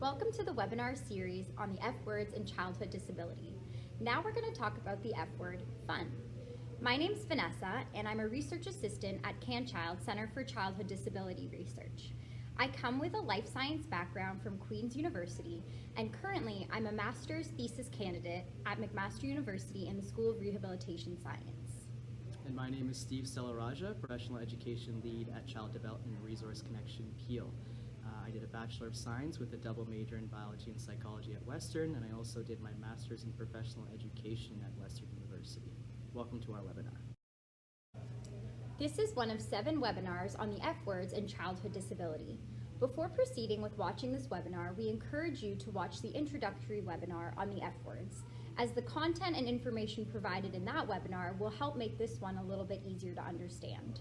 Welcome to the webinar series on the F words in childhood disability. Now we're going to talk about the F word, fun. My name's Vanessa, and I'm a research assistant at CanChild Center for Childhood Disability Research. I come with a life science background from Queen's University, and currently I'm a master's thesis candidate at McMaster University in the School of Rehabilitation Science. And my name is Steve Selaraja, Professional Education Lead at Child Development and Resource Connection, Peel. I did a Bachelor of Science with a double major in Biology and Psychology at Western, and I also did my Master's in Professional Education at Western University. Welcome to our webinar. This is one of 7 webinars on the F words in childhood disability. Before proceeding with watching this webinar, we encourage you to watch the introductory webinar on the F words, as the content and information provided in that webinar will help make this one a little bit easier to understand.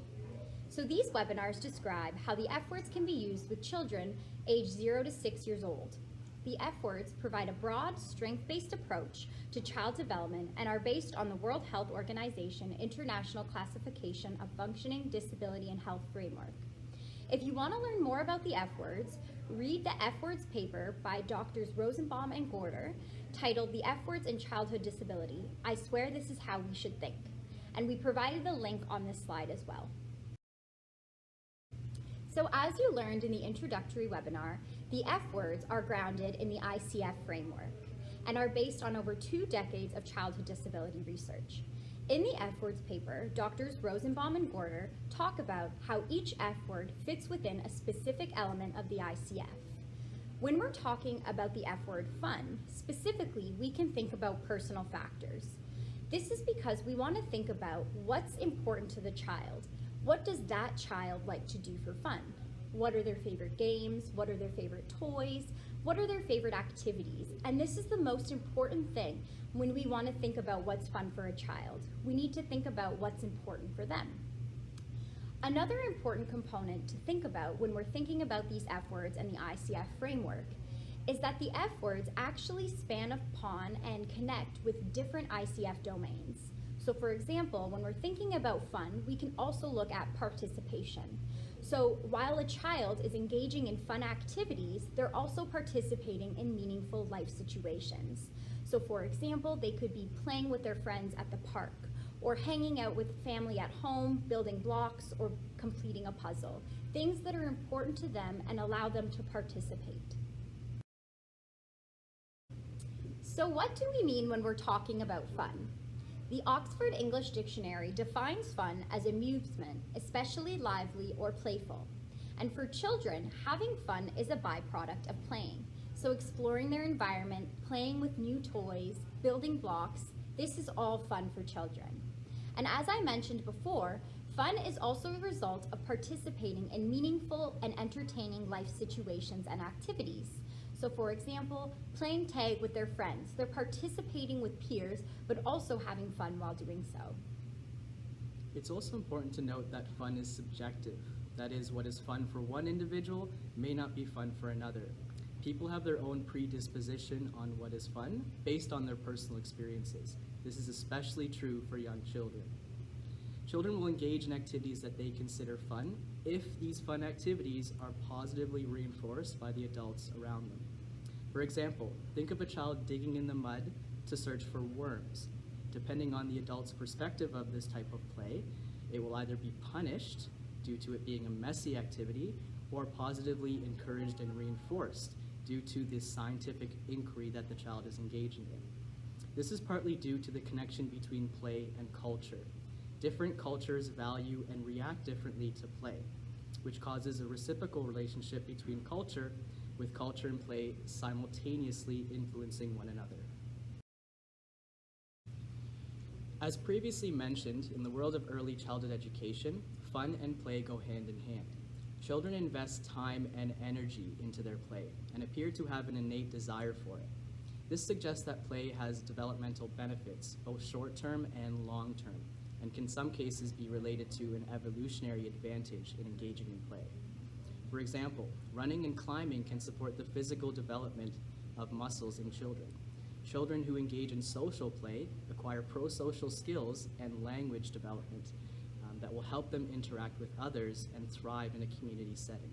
So these webinars describe how the F words can be used with children aged 0 to 6 years old. The F words provide a broad, strength-based approach to child development and are based on the World Health Organization International Classification of Functioning, Disability, and Health Framework. If you want to learn more about the F words, read the F words paper by Drs. Rosenbaum and Gorder titled The F Words in Childhood Disability, I Swear This Is How We Should Think. And we provided the link on this slide as well. So as you learned in the introductory webinar, the F words are grounded in the ICF framework and are based on over 2 decades of childhood disability research. In the F words paper, Drs. Rosenbaum and Gorder talk about how each F word fits within a specific element of the ICF. When we're talking about the F word fun, specifically, we can think about personal factors. This is because we want to think about what's important to the child. What does that child like to do for fun? What are their favorite games? What are their favorite toys? What are their favorite activities? And this is the most important thing when we want to think about what's fun for a child. We need to think about what's important for them. Another important component to think about when we're thinking about these F words and the ICF framework is that the F words actually span upon and connect with different ICF domains. So for example, when we're thinking about fun, we can also look at participation. So while a child is engaging in fun activities, they're also participating in meaningful life situations. So for example, they could be playing with their friends at the park, or hanging out with family at home, building blocks, or completing a puzzle. Things that are important to them and allow them to participate. So what do we mean when we're talking about fun? The Oxford English Dictionary defines fun as amusement, especially lively or playful. And for children, having fun is a byproduct of playing. So exploring their environment, playing with new toys, building blocks, this is all fun for children. And as I mentioned before, fun is also a result of participating in meaningful and entertaining life situations and activities. So for example, playing tag with their friends. They're participating with peers, but also having fun while doing so. It's also important to note that fun is subjective. That is, what is fun for one individual may not be fun for another. People have their own predisposition on what is fun based on their personal experiences. This is especially true for young children. Children will engage in activities that they consider fun if these fun activities are positively reinforced by the adults around them. For example, think of a child digging in the mud to search for worms. Depending on the adult's perspective of this type of play, it will either be punished due to it being a messy activity or positively encouraged and reinforced due to this scientific inquiry that the child is engaging in. This is partly due to the connection between play and culture. Different cultures value and react differently to play, which causes a reciprocal relationship between culture with culture and play simultaneously influencing one another. As previously mentioned, in the world of early childhood education, fun and play go hand in hand. Children invest time and energy into their play and appear to have an innate desire for it. This suggests that play has developmental benefits, both short-term and long-term, and can in some cases be related to an evolutionary advantage in engaging in play. For example, running and climbing can support the physical development of muscles in children. Children who engage in social play acquire pro-social skills and language development that will help them interact with others and thrive in a community setting.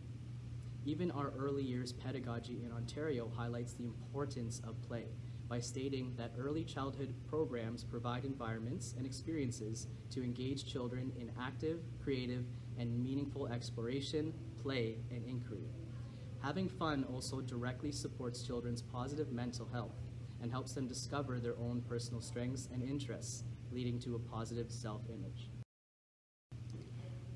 Even our early years pedagogy in Ontario highlights the importance of play by stating that early childhood programs provide environments and experiences to engage children in active, creative, and meaningful exploration, play, and inquiry. Having fun also directly supports children's positive mental health and helps them discover their own personal strengths and interests, leading to a positive self-image.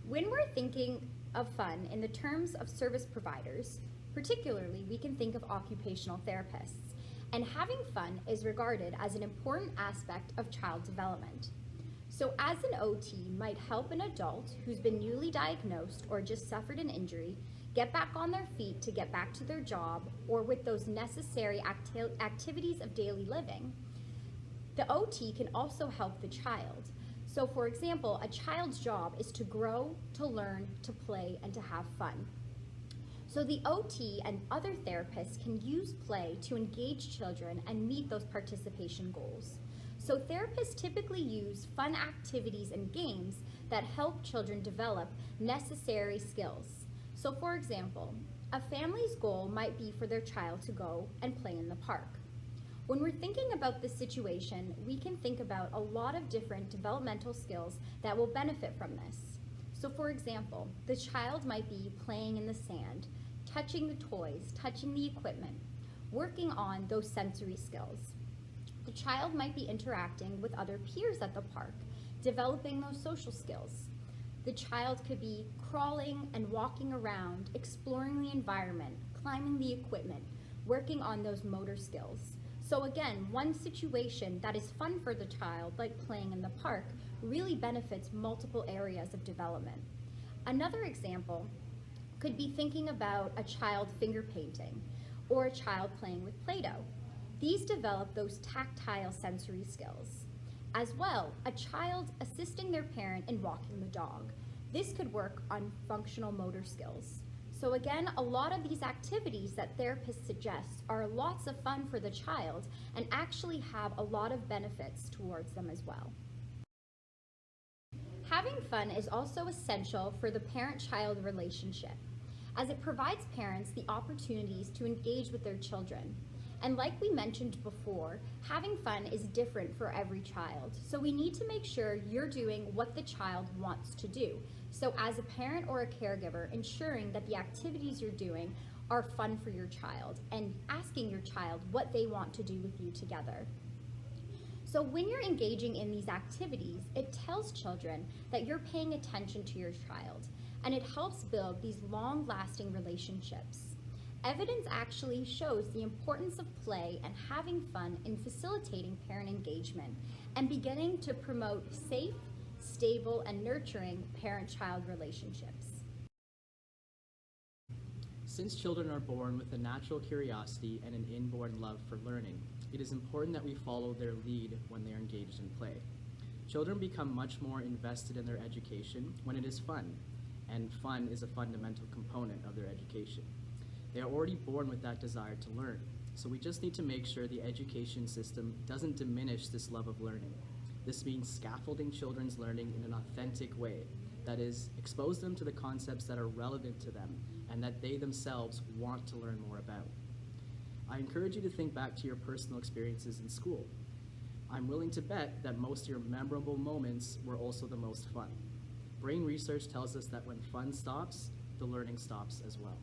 When we're thinking of fun in the terms of service providers, particularly we can think of occupational therapists, and having fun is regarded as an important aspect of child development. So as an OT might help an adult who's been newly diagnosed or just suffered an injury get back on their feet to get back to their job or with those necessary activities of daily living, the OT can also help the child. So for example, a child's job is to grow, to learn, to play, and to have fun. So the OT and other therapists can use play to engage children and meet those participation goals. So therapists typically use fun activities and games that help children develop necessary skills. So for example, a family's goal might be for their child to go and play in the park. When we're thinking about this situation, we can think about a lot of different developmental skills that will benefit from this. So for example, the child might be playing in the sand, touching the toys, touching the equipment, working on those sensory skills. The child might be interacting with other peers at the park, developing those social skills. The child could be crawling and walking around, exploring the environment, climbing the equipment, working on those motor skills. So again, one situation that is fun for the child, like playing in the park, really benefits multiple areas of development. Another example could be thinking about a child finger painting or a child playing with Play-Doh. These develop those tactile sensory skills. As well, a child assisting their parent in walking the dog. This could work on functional motor skills. So again, a lot of these activities that therapists suggest are lots of fun for the child and actually have a lot of benefits towards them as well. Having fun is also essential for the parent-child relationship, as it provides parents the opportunities to engage with their children. And like we mentioned before, having fun is different for every child. So we need to make sure you're doing what the child wants to do. So as a parent or a caregiver, ensuring that the activities you're doing are fun for your child and asking your child what they want to do with you together. So when you're engaging in these activities, it tells children that you're paying attention to your child, and it helps build these long-lasting relationships. Evidence actually shows the importance of play and having fun in facilitating parent engagement and beginning to promote safe, stable, and nurturing parent-child relationships. Since children are born with a natural curiosity and an inborn love for learning, it is important that we follow their lead when they are engaged in play. Children become much more invested in their education when it is fun, and fun is a fundamental component of their education. They are already born with that desire to learn, so we just need to make sure the education system doesn't diminish this love of learning. This means scaffolding children's learning in an authentic way, that is, expose them to the concepts that are relevant to them and that they themselves want to learn more about. I encourage you to think back to your personal experiences in school. I'm willing to bet that most of your memorable moments were also the most fun. Brain research tells us that when fun stops, the learning stops as well.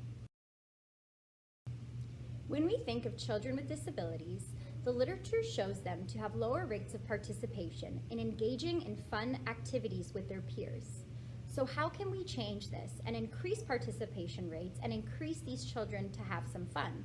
When we think of children with disabilities, the literature shows them to have lower rates of participation in engaging in fun activities with their peers. So how can we change this and increase participation rates and increase these children to have some fun?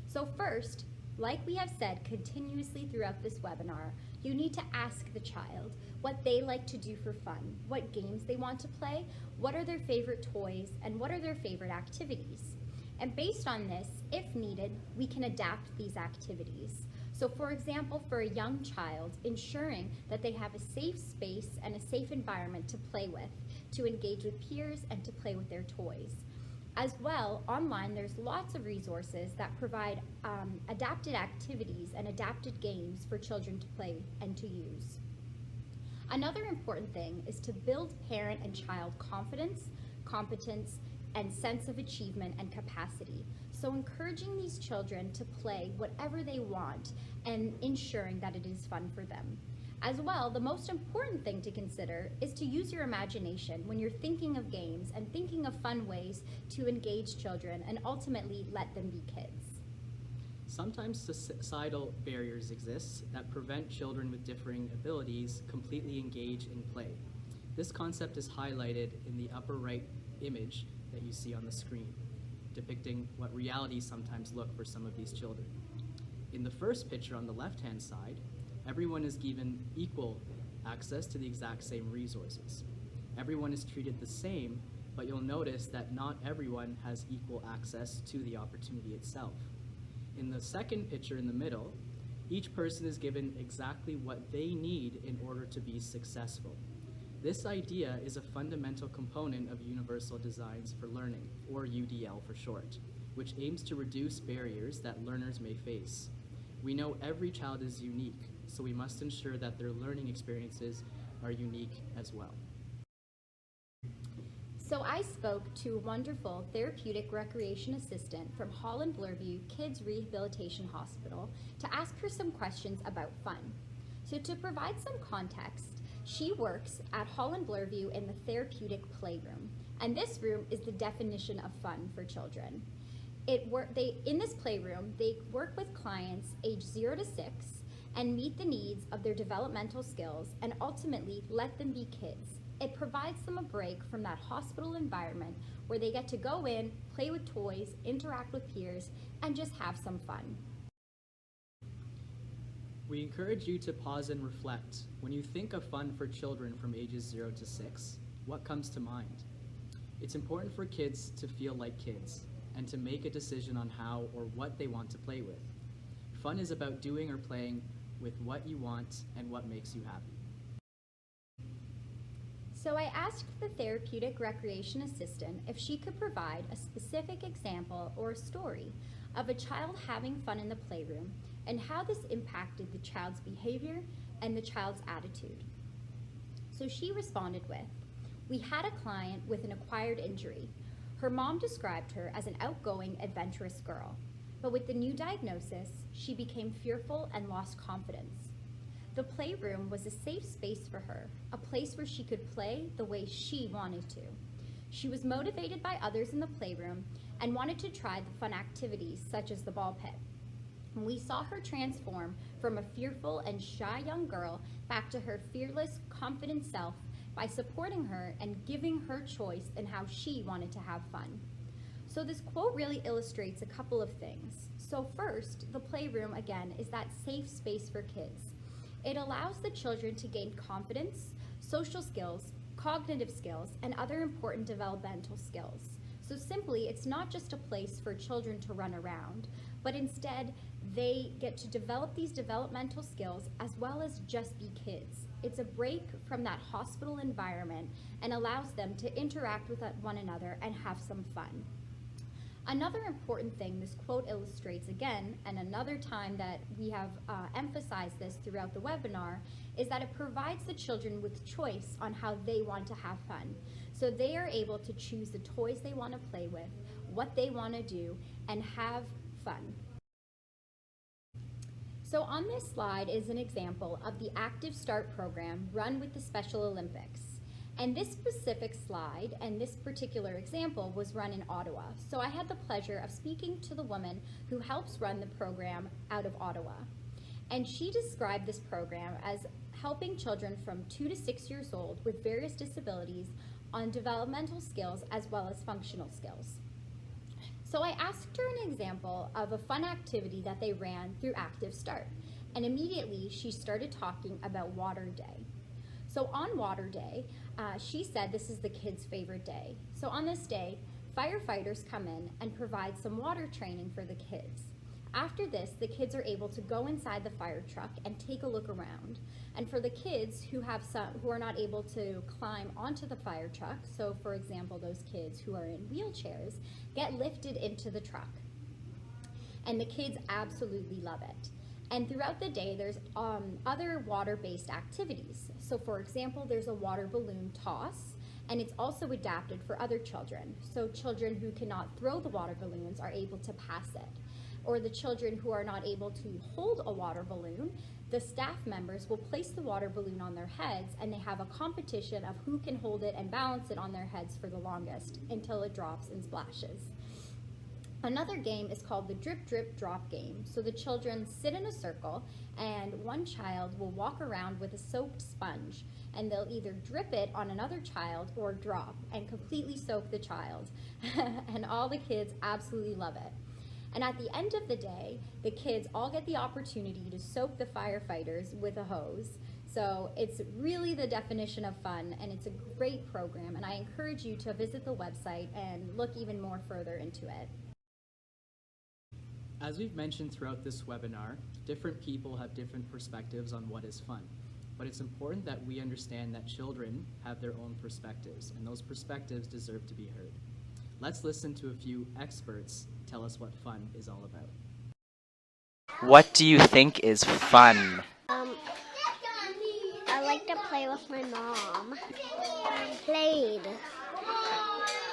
So first, like we have said continuously throughout this webinar, you need to ask the child what they like to do for fun, what games they want to play, what are their favorite toys, and what are their favorite activities. And based on this, if needed, we can adapt these activities. So for example, for a young child, ensuring that they have a safe space and a safe environment to play with, to engage with peers, and to play with their toys. As well, online there's lots of resources that provide adapted activities and adapted games for children to play and to use. Another important thing is to build parent and child confidence, competence, and sense of achievement and capacity. So encouraging these children to play whatever they want and ensuring that it is fun for them. As well, the most important thing to consider is to use your imagination when you're thinking of games and thinking of fun ways to engage children and ultimately let them be kids. Sometimes societal barriers exist that prevent children with differing abilities completely engage in play. This concept is highlighted in the upper right image that you see on the screen, depicting what reality sometimes look for some of these children. In the first picture on the left-hand side, everyone is given equal access to the exact same resources. Everyone is treated the same, but you'll notice that not everyone has equal access to the opportunity itself. In the second picture in the middle, each person is given exactly what they need in order to be successful. This idea is a fundamental component of Universal Designs for Learning, or UDL for short, which aims to reduce barriers that learners may face. We know every child is unique, so we must ensure that their learning experiences are unique as well. So I spoke to a wonderful therapeutic recreation assistant from Holland Bloorview Kids Rehabilitation Hospital to ask her some questions about fun. So to provide some context, she works at Holland Bloorview in the therapeutic playroom, and this room is the definition of fun for children. In this playroom, they work with clients age 0 to 6 and meet the needs of their developmental skills and ultimately let them be kids. It provides them a break from that hospital environment where they get to go in, play with toys, interact with peers, and just have some fun. We encourage you to pause and reflect. When you think of fun for children from ages 0 to 6, what comes to mind? It's important for kids to feel like kids and to make a decision on how or what they want to play with. Fun is about doing or playing with what you want and what makes you happy. So I asked the therapeutic recreation assistant if she could provide a specific example or a story of a child having fun in the playroom and how this impacted the child's behavior and the child's attitude. So she responded with, "We had a client with an acquired injury. Her mom described her as an outgoing, adventurous girl, but with the new diagnosis, she became fearful and lost confidence. The playroom was a safe space for her, a place where she could play the way she wanted to. She was motivated by others in the playroom and wanted to try the fun activities such as the ball pit. We saw her transform from a fearful and shy young girl back to her fearless, confident self by supporting her and giving her choice in how she wanted to have fun." So this quote really illustrates a couple of things. So first, the playroom, again, is that safe space for kids. It allows the children to gain confidence, social skills, cognitive skills, and other important developmental skills. So simply, it's not just a place for children to run around, but instead they get to develop these developmental skills as well as just be kids. It's a break from that hospital environment and allows them to interact with one another and have some fun. Another important thing this quote illustrates again, and another time that we have emphasized this throughout the webinar, is that it provides the children with choice on how they want to have fun. So they are able to choose the toys they want to play with, what they want to do, and have fun. So on this slide is an example of the Active Start program run with the Special Olympics. And this specific slide and this particular example was run in Ottawa. So I had the pleasure of speaking to the woman who helps run the program out of Ottawa. And she described this program as helping children from 2 to 6 years old with various disabilities on developmental skills as well as functional skills. So I asked her an example of a fun activity that they ran through Active Start. And immediately she started talking about Water Day. So on Water Day, she said this is the kids' favorite day. So on this day, firefighters come in and provide some water training for the kids. After this, the kids are able to go inside the fire truck and take a look around. And for the kids who are not able to climb onto the fire truck, so for example, those kids who are in wheelchairs, get lifted into the truck. And the kids absolutely love it. And throughout the day, there's other water-based activities. So for example, there's a water balloon toss, and it's also adapted for other children. So children who cannot throw the water balloons are able to pass it. Or the children who are not able to hold a water balloon, the staff members will place the water balloon on their heads, and they have a competition of who can hold it and balance it on their heads for the longest until it drops and splashes. Another game is called the drip drip drop game. So the children sit in a circle, and one child will walk around with a soaked sponge, and they'll either drip it on another child or drop and completely soak the child. And all the kids absolutely love it. And at the end of the day, the kids all get the opportunity to soak the firefighters with a hose. So it's really the definition of fun, and it's a great program, and I encourage you to visit the website and look even more further into it. As we've mentioned throughout this webinar, different people have different perspectives on what is fun. But it's important that we understand that children have their own perspectives, and those perspectives deserve to be heard. Let's listen to a few experts tell us what fun is all about. What do you think is fun? I like to play with my mom. Played.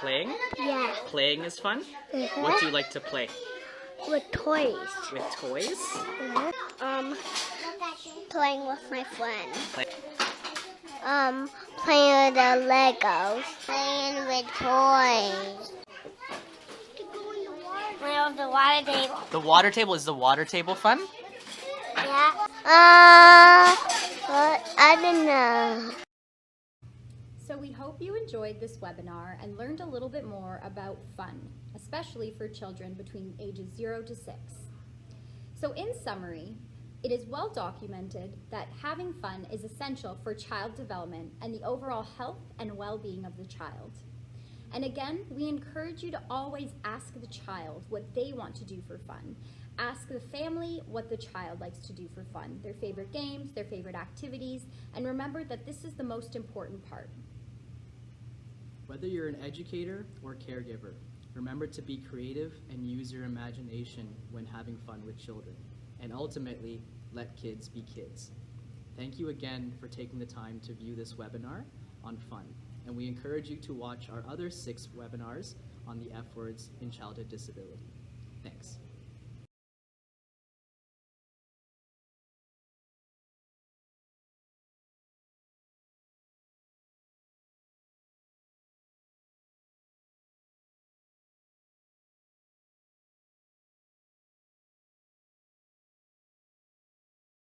Playing? Yeah. Playing is fun? Mhm. What do you like to play? With toys. With toys? Playing with my friends. Play- Playing with the Legos. Playing with toys. Playing with the water table. The water table, is the water table fun? Yeah. I don't know. So we hope you enjoyed this webinar and learned a little bit more about fun, especially for children between ages 0 to 6. So in summary, it is well documented that having fun is essential for child development and the overall health and well-being of the child. And again, we encourage you to always ask the child what they want to do for fun. Ask the family what the child likes to do for fun, their favorite games, their favorite activities, and remember that this is the most important part. Whether you're an educator or caregiver, remember to be creative and use your imagination when having fun with children. And ultimately, let kids be kids. Thank you again for taking the time to view this webinar on fun. And we encourage you to watch our other 6 webinars on the F words in childhood disability. Thanks.